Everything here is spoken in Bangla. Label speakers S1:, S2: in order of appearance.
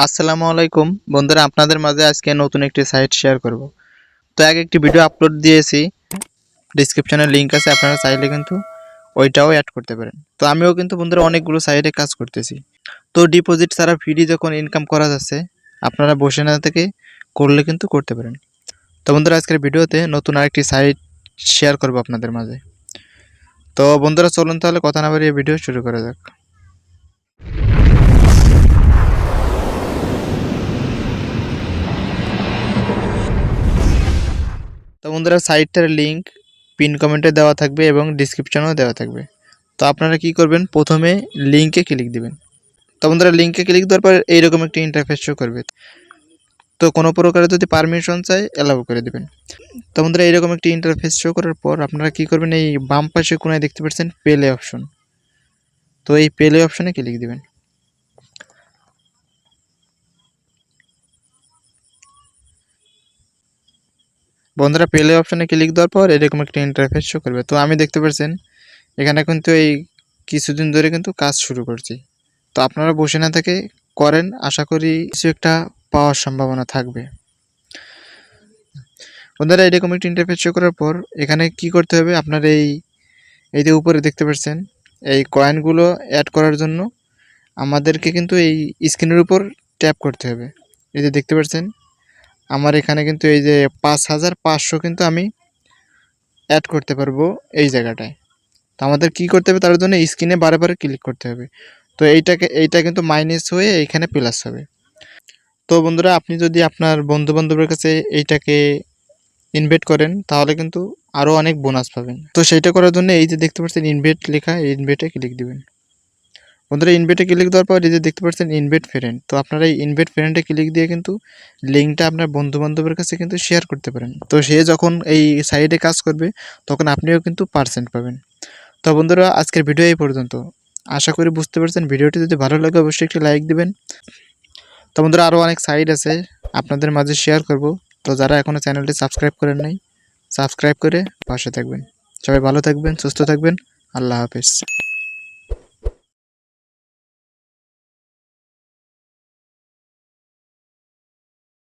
S1: আসসালামু আলাইকুম বন্ধুরা, আপনাদের মাঝে আজকে নতুন একটি সাইট শেয়ার করব। তো আগে একটি ভিডিও আপলোড দিয়েছি, ডিসক্রিপশনে লিংক আছে, আপনারা চাইলে কিন্তু ওইটাও অ্যাড করতে পারেন। তো আমিও কিন্তু বন্ধুরা অনেকগুলো সাইটে কাজ করতেছি। তো ডিপোজিট ছাড়া ফ্রি যখন ইনকাম করা যাচ্ছে, আপনারা বসে না থেকে করলে কিন্তু করতে পারেন। তো বন্ধুরা, আজকের ভিডিওতে নতুন আরেকটি সাইট শেয়ার করব আপনাদের মাঝে। তো বন্ধুরা, চলুন তাহলে কথা না বাড়িয়ে ভিডিও শুরু করা যাক। তো বন্ধুরা, সাইটটার লিংক পিন কমেন্টে দেওয়া থাকবে এবং ডিসক্রিপশনেও দেওয়া থাকবে। তো আপনারা কি করবেন, প্রথমে লিংকে ক্লিক দিবেন। তো বন্ধুরা, লিংকে ক্লিক দেওয়ার পর এইরকম একটি ইন্টারফেস শো করবে। তো কোনো প্রকারে যদি পারমিশন চাই অ্যালাউ করে দিবেন। তো বন্ধুরা, এইরকম একটি ইন্টারফেস শো করার পর আপনারা কি করবেন, এই বাম পাশে কোনায় দেখতে পাচ্ছেন পেলে অপশন। তো এই পেলে অপশনে ক্লিক দিবেন। বন্ধুরা, পেলে অপশনে ক্লিক দেওয়ার পর এরকম একটা ইন্টারফেস শো করবে। তো আমি দেখতে পাচ্ছেন এখানে কিন্তু এই কিছুদিন ধরে কিন্তু কাজ শুরু করছি। তো আপনারা বসে না থেকে করেন, আশা করি কিছু একটা পাওয়ার সম্ভাবনা থাকবে। বন্ধুরা, এরকম একটা ইন্টারফেস শো করার পর এখানে কি করতে হবে, আপনার এই যে উপরে দেখতে পাচ্ছেন এই কয়েনগুলো অ্যাড করার জন্য আমাদেরকে কিন্তু এই স্ক্রিনের উপর ট্যাপ করতে হবে। এই যে দেখতে পাচ্ছেন আমার এখানে কিন্তু এই যে 5500 কিন্তু আমি অ্যাড করতে পারবো এই জায়গাটায়। তো আমাদের কি করতে হবে, তার জন্য স্ক্রিনে বারে ক্লিক করতে হবে। তো এইটা কিন্তু মাইনাস হয়ে এইখানে প্লাস হবে। তো বন্ধুরা, আপনি যদি আপনার বন্ধু বান্ধবের কাছে এইটাকে ইনভাইট করেন তাহলে কিন্তু আরও অনেক বোনাস পাবেন। তো সেইটা করার জন্য এই যে দেখতে পাচ্ছেন ইনভাইট লেখা, এই ইনভাইটে ক্লিক দিবেন। বন্ধুরা, ইনভাইটে ক্লিক দেওয়ার পর এই যে দেখতে পাচ্ছেন ইনভাইট ফ্রেন্ড। তো আপনারা এই ইনভাইট ফ্রেন্ডে ক্লিক দিয়ে কিন্তু লিঙ্কটা আপনার বন্ধু বান্ধবের কাছে কিন্তু শেয়ার করতে পারেন। তো সে যখন এই সাইটে কাজ করবে তখন আপনিও কিন্তু পার্সেন্ট পাবেন। তো বন্ধুরা, আজকের ভিডিও এই পর্যন্ত। আশা করি বুঝতে পারছেন। ভিডিওটি যদি ভালো লাগে অবশ্যই একটি লাইক দিবেন। তো বন্ধুরা, আরও অনেক সাইট আছে আপনাদের মাঝে শেয়ার করব। তো যারা এখনও চ্যানেলটি সাবস্ক্রাইব করেন নাই, সাবস্ক্রাইব করে পাশে থাকবেন। সবাই ভালো থাকবেন, সুস্থ থাকবেন। আল্লাহ হাফেজ।